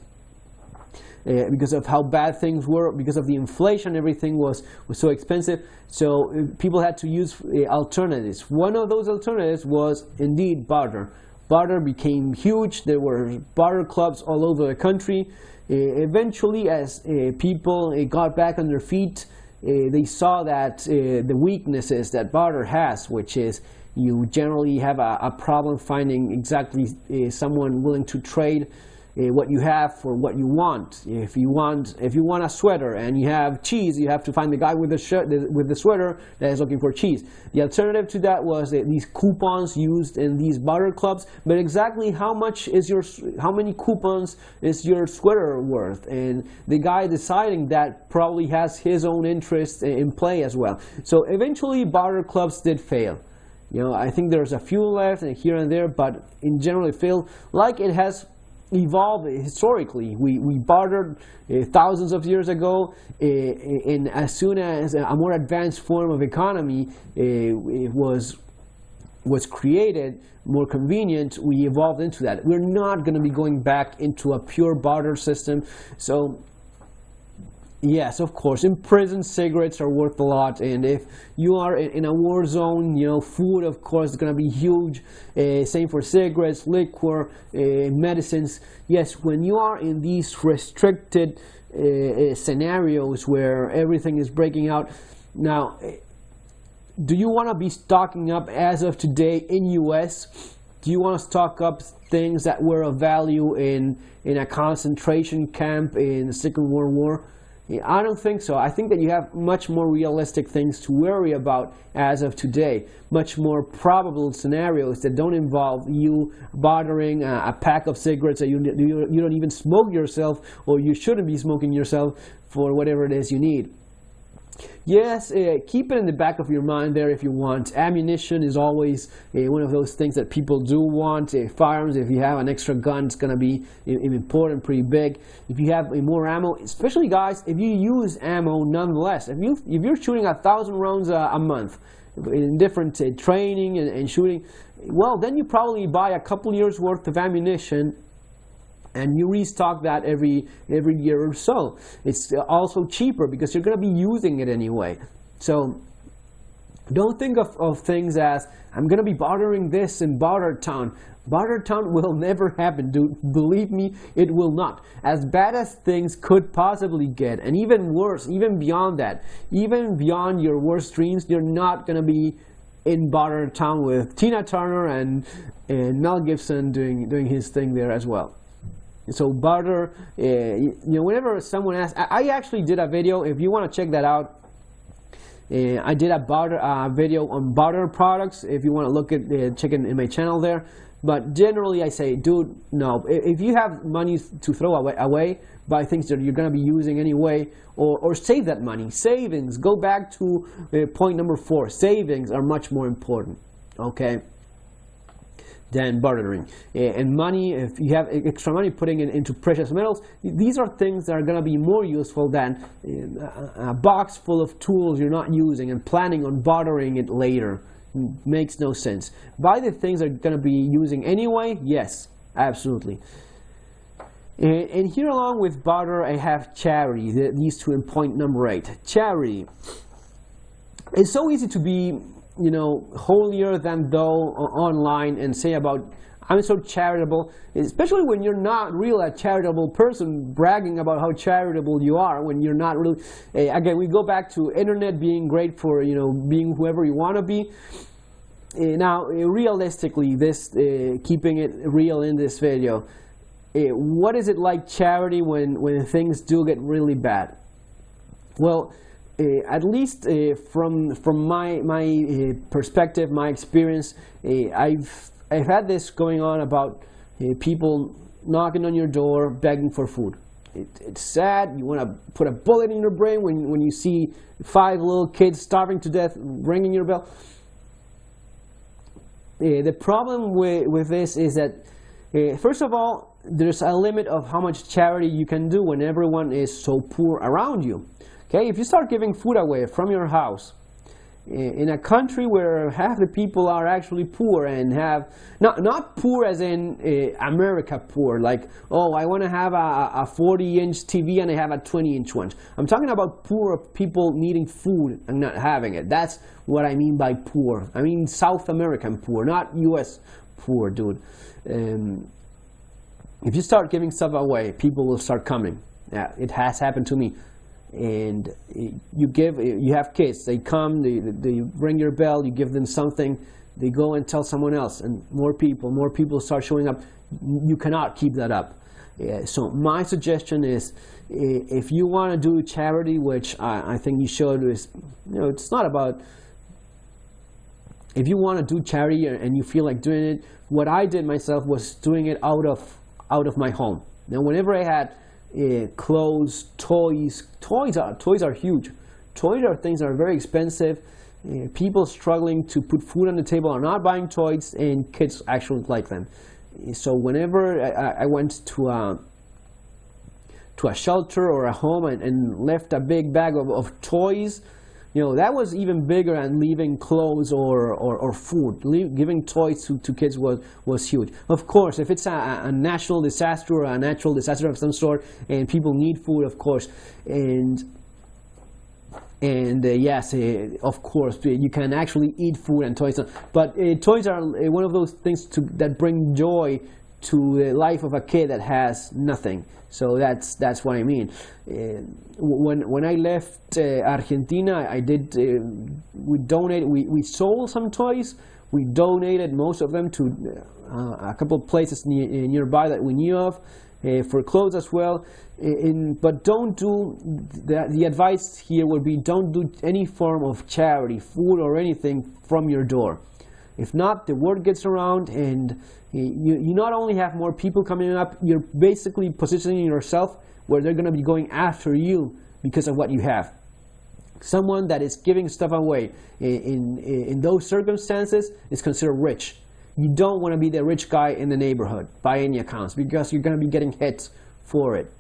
of how bad things were, because of the inflation. Everything was so expensive, so people had to use alternatives. One of those alternatives was indeed barter. Barter became huge. There were barter clubs all over the country. Eventually, as people got back on their feet, they saw that the weaknesses that barter has, which is you generally have a problem finding exactly someone willing to trade what you have for what you want. If you want a sweater and you have cheese, you have to find the guy with the shirt with the sweater that is looking for cheese. The alternative to that was these coupons used in these barter clubs. But exactly how many coupons is your sweater worth? And the guy deciding that probably has his own interest in play as well. So eventually, barter clubs did fail. I think there's a few left and here and there, but in general, it failed. Like it has evolved historically. We bartered thousands of years ago, and as soon as a more advanced form of economy it was created, more convenient, we evolved into that. We're not going to be going back into a pure barter system. So yes, of course, in prison, cigarettes are worth a lot, and if you are in a war zone, food, of course, is going to be huge. Same for cigarettes, liquor, medicines. Yes, when you are in these restricted scenarios where everything is breaking out. Now, do you want to be stocking up as of today in US? Do you want to stock up things that were of value in a concentration camp in the Second World War? I don't think so. I think that you have much more realistic things to worry about as of today. Much more probable scenarios that don't involve you bartering a pack of cigarettes that you don't even smoke yourself, or you shouldn't be smoking yourself, for whatever it is you need. Yes, keep it in the back of your mind there if you want. Ammunition is always one of those things that people do want. Firearms, if you have an extra gun, it's going to be important, pretty big. If you have more ammo, especially guys, if you use ammo nonetheless, if you're shooting 1,000 rounds a month in different training and shooting, well, then you probably buy a couple years worth of ammunition and you restock that every year or so. It's also cheaper because you're going to be using it anyway. So don't think of things as, I'm going to be bartering this in Bartertown. Bartertown will never happen, dude. Believe me, it will not. As bad as things could possibly get, and even worse, even beyond that, even beyond your worst dreams, you're not going to be in Bartertown with Tina Turner and Mel Gibson doing his thing there as well. So barter, whenever someone asks, I actually did a video, if you want to check that out, I did a barter video on barter products, if you want to look at, check it in my channel there. But generally I say, dude, no, if you have money to throw away, buy things that you're going to be using anyway, or save that money. Savings, go back to point number 4, savings are much more important, okay, than bartering. And money, if you have extra money, putting it into precious metals, these are things that are going to be more useful than a box full of tools you're not using and planning on bartering it later. Makes no sense. Buy the things that are going to be using anyway. Yes, absolutely. And here, along with barter, I have charity. These two in point number 8. Charity. It's so easy to be, holier than thou online and say about, I'm so charitable, especially when you're not really a charitable person, bragging about how charitable you are when you're not really. Again, we go back to internet being great for, being whoever you want to be. Now, realistically, keeping it real in this video, what is it like charity when things do get really bad? Well, at least from my perspective, my experience, I've had this going on about people knocking on your door, begging for food. It's sad. You want to put a bullet in your brain when you see 5 little kids starving to death, ringing your bell. The problem with this is that, first of all, there's a limit of how much charity you can do when everyone is so poor around you. Okay, if you start giving food away from your house, in a country where half the people are actually poor and have, not poor as in America poor, like, oh, I want to have a 40-inch TV and I have a 20-inch one. I'm talking about poor people needing food and not having it. That's what I mean by poor. I mean South American poor, not US poor, dude. If you start giving stuff away, people will start coming. Yeah, it has happened to me. And you have kids, they come, they ring your bell, you give them something, they go and tell someone else, and more people start showing up. You cannot keep that up. So my suggestion is, if you want to do charity, which I think you should, is, it's not about, if you want to do charity and you feel like doing it, what I did myself was doing it out of my home. Now, whenever I had clothes, toys are huge. Toys are things that are very expensive. People struggling to put food on the table are not buying toys, and kids actually like them. So whenever I went to a shelter or a home and left a big bag of toys, that was even bigger than leaving clothes or food. Giving toys to kids was huge. Of course, if it's a national disaster or a natural disaster of some sort and people need food, of course, and yes, of course, you can actually eat food and toys. But toys are one of those things that bring joy to the life of a kid that has nothing. So that's what I mean. When I left Argentina, we sold some toys. We donated most of them to a couple of places nearby that we knew of, for clothes as well. But don't do, the advice here would be, don't do any form of charity, food or anything from your door. If not, the word gets around, and you not only have more people coming up, you're basically positioning yourself where they're going to be going after you because of what you have. Someone that is giving stuff away in those circumstances is considered rich. You don't want to be the rich guy in the neighborhood by any accounts, because you're going to be getting hit for it.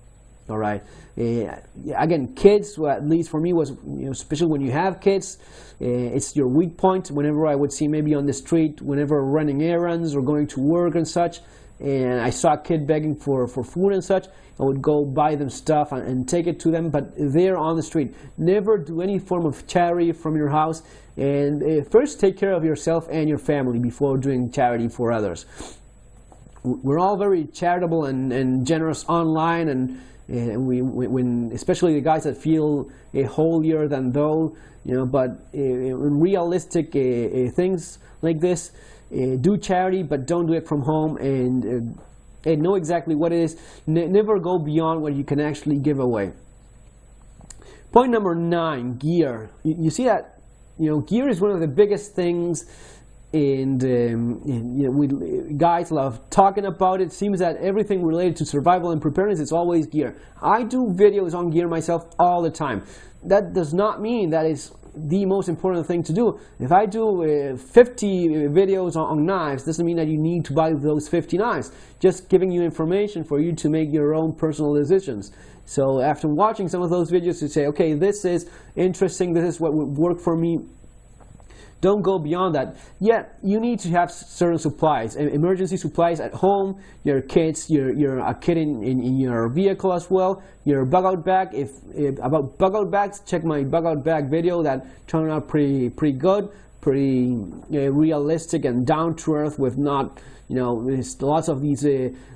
All right. Again, kids, well, at least for me, was, especially when you have kids, it's your weak point. Whenever I would see maybe on the street, whenever running errands or going to work and such, and I saw a kid begging for food and such, I would go buy them stuff and take it to them. But they're on the street. Never do any form of charity from your house. And first take care of yourself and your family before doing charity for others. We're all very charitable and generous online, and when especially the guys that feel holier than thou, but in realistic things like this, do charity, but don't do it from home, and know exactly what it is. Never go beyond what you can actually give away. Point number 9, gear. You see that, gear is one of the biggest things, and guys love talking about it. Seems that everything related to survival and preparedness is always gear. I do videos on gear myself all the time. That does not mean that is the most important thing to do. If I do 50 videos on knives, doesn't mean that you need to buy those 50 knives. Just giving you information for you to make your own personal decisions. So after watching some of those videos, you say, okay, this is interesting, this is what would work for me. Don't go beyond that. Yet you need to have certain supplies, emergency supplies at home. Your kids, you're a kid in your vehicle as well. Your bug out bag. If about bug out bags, check my bug out bag video. That turned out pretty good, pretty realistic and down to earth. With not, there's lots of these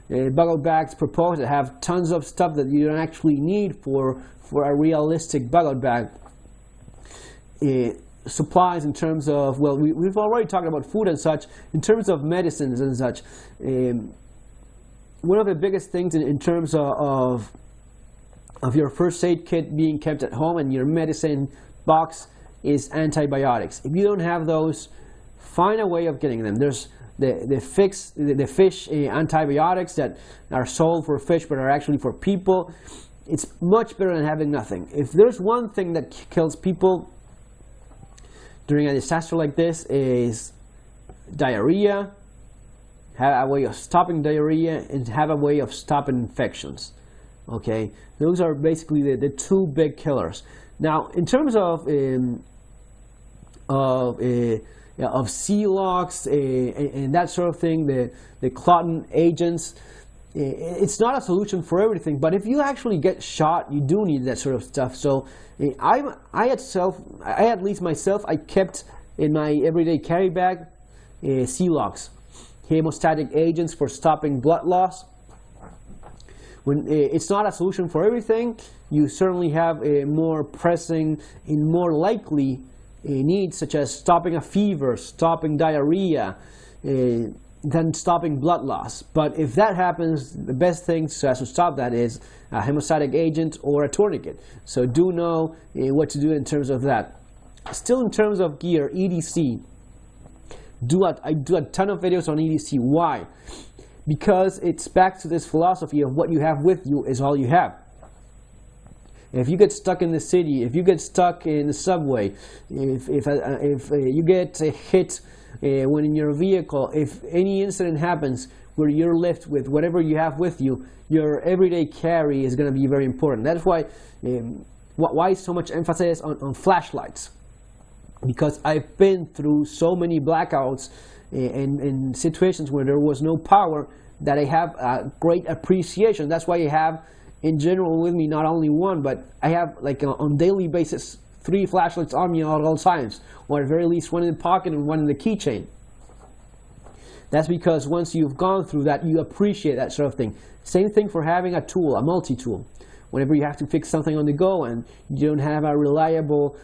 bug out bags proposed that have tons of stuff that you don't actually need for a realistic bug out bag. Supplies in terms of, well, we've already talked about food and such. In terms of medicines and such, one of the biggest things in terms of your first aid kit being kept at home and your medicine box is antibiotics. If you don't have those, find a way of getting them. There's the fish antibiotics that are sold for fish but are actually for people. It's much better than having nothing. If there's one thing that kills people during a disaster like this, is diarrhea. Have a way of stopping diarrhea, and have a way of stopping infections. Okay, those are basically the two big killers. Now, in terms of seal locks and that sort of thing, the clotting agents, it's not a solution for everything. But if you actually get shot, you do need that sort of stuff. So I at least myself, I kept in my everyday carry bag seal locks, hemostatic agents for stopping blood loss. When it's not a solution for everything, you certainly have a more pressing and more likely needs, such as stopping a fever, stopping diarrhea, than stopping blood loss. But if that happens, the best thing to stop that is a hemostatic agent or a tourniquet. So do know what to do in terms of that. Still in terms of gear, EDC. I do a ton of videos on EDC. Why? Because it's back to this philosophy of what you have with you is all you have. If you get stuck in the city, if you get stuck in the subway, if you get hit when in your vehicle, if any incident happens where you're left with whatever you have with you, your everyday carry is going to be very important. That's why so much emphasis on flashlights. Because I've been through so many blackouts and situations where there was no power, that I have a great appreciation. That's why I have, in general, with me not only one, but I have like on daily basis 3 flashlights on me at all times, or at the very least 1 in the pocket and 1 in the keychain. That's because once you've gone through that, you appreciate that sort of thing. Same thing for having a tool, a multi-tool. Whenever you have to fix something on the go and you don't have a reliable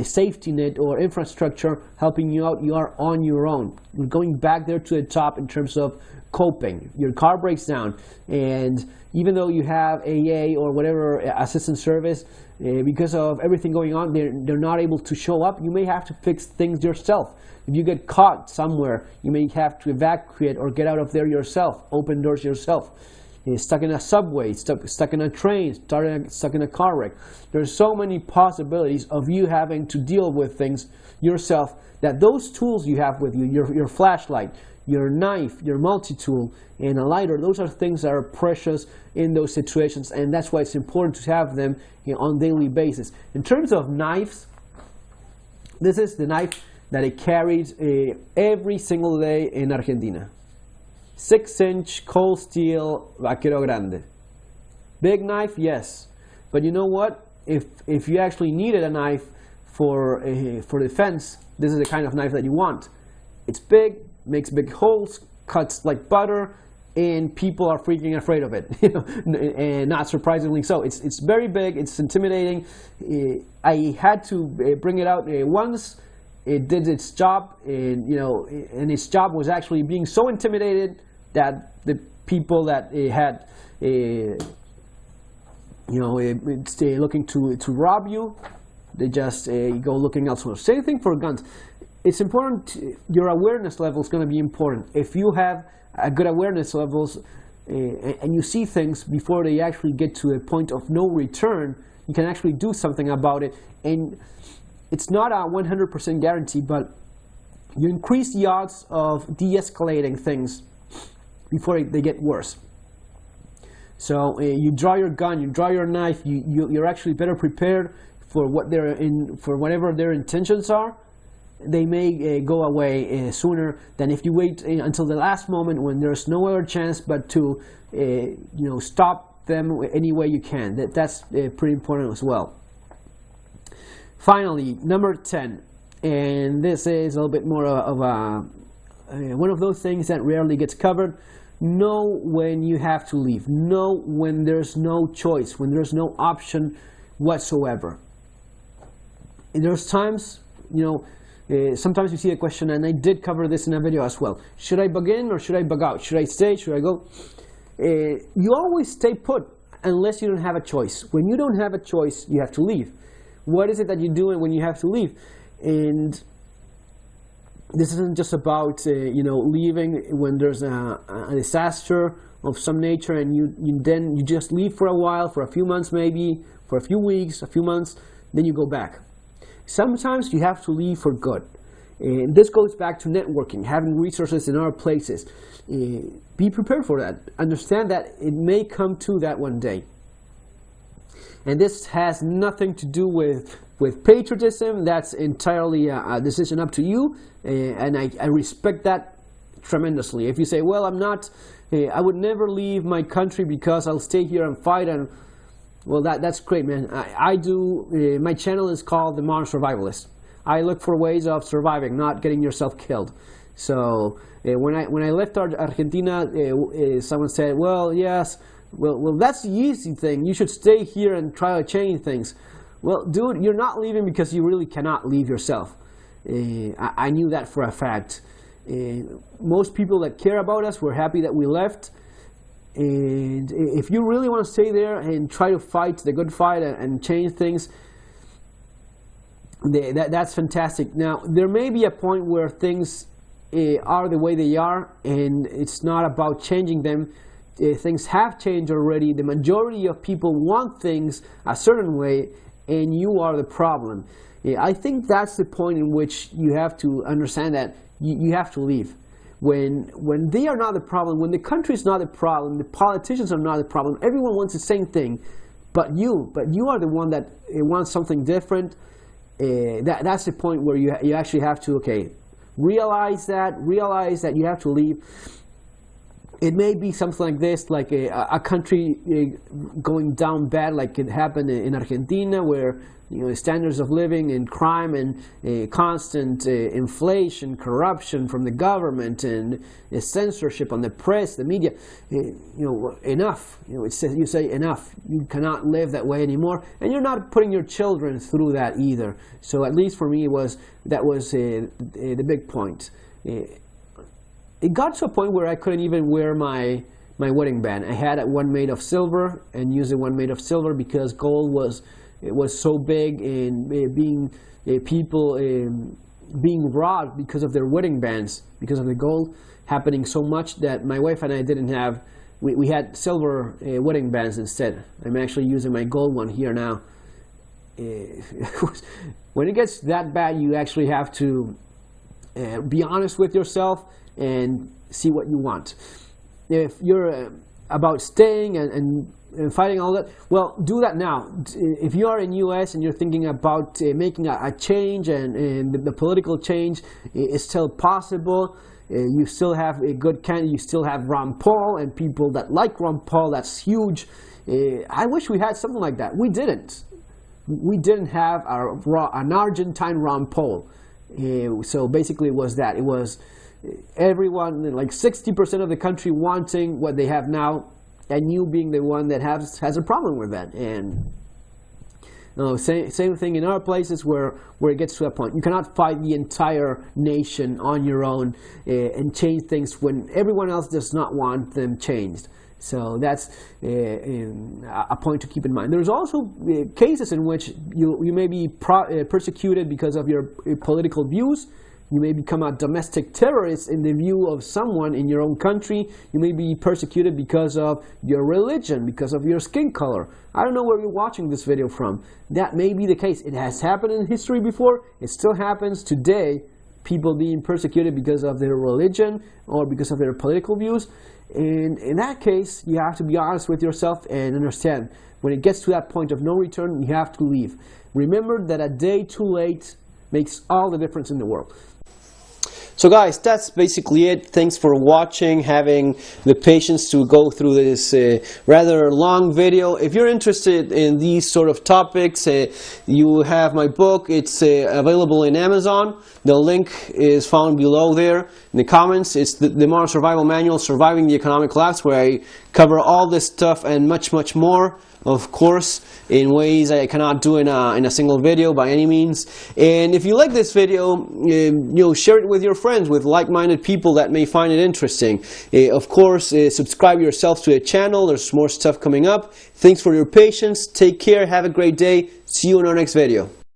safety net or infrastructure helping you out, you are on your own. You're going back there to the top in terms of coping. Your car breaks down, and even though you have AA or whatever assistance service, because of everything going on, they're not able to show up. You may have to fix things yourself. If you get caught somewhere, you may have to evacuate or get out of there yourself, open doors yourself. stuck in a subway, stuck in a train, stuck in a car wreck. There's so many possibilities of you having to deal with things yourself, that those tools you have with you, your flashlight, your knife, your multi-tool, and a lighter, those are things that are precious in those situations, and that's why it's important to have them on a daily basis. In terms of knives, this is the knife that I carried every single day in Argentina. 6-inch cold steel Vaquero Grande. Big knife, yes, but you know what? If you actually needed a knife for defense, this is the kind of knife that you want. It's big, makes big holes, cuts like butter, and people are freaking afraid of it. And not surprisingly so. It's very big. It's intimidating. I had to bring it out once. It did its job, and its job was actually being so intimidated that the people that had looking to rob you, they just go looking elsewhere. Same thing for guns. It's important. Your awareness level is going to be important. If you have a good awareness levels and you see things before they actually get to a point of no return, you can actually do something about it. And it's not a 100% guarantee, but you increase the odds of de-escalating things before they get worse. So you draw your gun, you draw your knife, you're actually better prepared for whatever their intentions are. They may go away sooner than if you wait until the last moment when there's no other chance but to stop them any way you can. That's pretty important as well. Finally, number 10, and this is a little bit more of one of those things that rarely gets covered. Know when you have to leave. Know when there's no choice, when there's no option whatsoever. And there's times, sometimes you see a question, and I did cover this in a video as well. Should I bug in or should I bug out? Should I stay? Should I go? You always stay put unless you don't have a choice. When you don't have a choice, you have to leave. What is it that you do when you have to leave? And this isn't just about leaving when there's a disaster of some nature, and you just leave for a while, for a few months maybe, for a few weeks, a few months, then you go back. Sometimes you have to leave for good. And this goes back to networking, having resources in other places. Be prepared for that. Understand that it may come to that one day. And this has nothing to do with patriotism. That's entirely a decision up to you. And I respect that tremendously. If you say, well, I would never leave my country because I'll stay here and fight, and well, that's great, man. I do. My channel is called The Modern Survivalist. I look for ways of surviving, not getting yourself killed. So when I left Argentina, someone said, well, yes, well, that's the easy thing. You should stay here and try to change things. Well, dude, you're not leaving because you really cannot leave yourself. I knew that for a fact. Most people that care about us were happy that we left. And if you really want to stay there and try to fight the good fight and change things, that's fantastic. Now, there may be a point where things are the way they are, and it's not about changing them. Things have changed already. The majority of people want things a certain way, and you are the problem. I think that's the point in which you have to understand that you have to leave. When they are not the problem, when the country is not the problem, the politicians are not the problem, everyone wants the same thing, but you are the one that wants something different. That's the point where you actually have to, realize that you have to leave. It may be something like this, like a country going down bad, like it happened in Argentina, where standards of living and crime and constant inflation, corruption from the government, and censorship on the press, the media. Enough. You say enough. You cannot live that way anymore, and you're not putting your children through that either. So at least for me, that was the big point. It got to a point where I couldn't even wear my wedding band. I had one made of silver and used the one made of silver because gold was so big, and people being robbed because of their wedding bands, because of the gold happening so much, that my wife and I didn't have we had silver wedding bands instead. I'm actually using my gold one here now. When it gets that bad, you actually have to be honest with yourself and see what you want. If you're about staying and fighting all that, well, do that now. If you are in US and you're thinking about making a change, and the political change is still possible, you still have a good candidate, you still have Ron Paul and people that like Ron Paul, that's huge. I wish we had something like that. We didn't. We didn't have an Argentine Ron Paul. So basically it was that. It was everyone, like 60% of the country wanting what they have now, and you being the one that has a problem with that. And same thing in other places where it gets to that point. You cannot fight the entire nation on your own and change things when everyone else does not want them changed. So that's a point to keep in mind. There's also cases in which you may be persecuted because of your political views. You may become a domestic terrorist in the view of someone in your own country. You may be persecuted because of your religion, because of your skin color. I don't know where you're watching this video from. That may be the case. It has happened in history before. It still happens today. People being persecuted because of their religion or because of their political views. And in that case, you have to be honest with yourself and understand when it gets to that point of no return, you have to leave. Remember that a day too late makes all the difference in the world. So guys, that's basically it. Thanks for watching, having the patience to go through this rather long video. If you're interested in these sort of topics, you have my book. It's available in Amazon. The link is found below there in the comments. It's the Modern Survival Manual, Surviving the Economic Collapse, where I cover all this stuff and much, much more. Of course, in ways I cannot do in a single video by any means. And if you like this video, share it with your friends, with like-minded people that may find it interesting. Of course, subscribe yourself to the channel. There's more stuff coming up. Thanks for your patience. Take care. Have a great day. See you in our next video.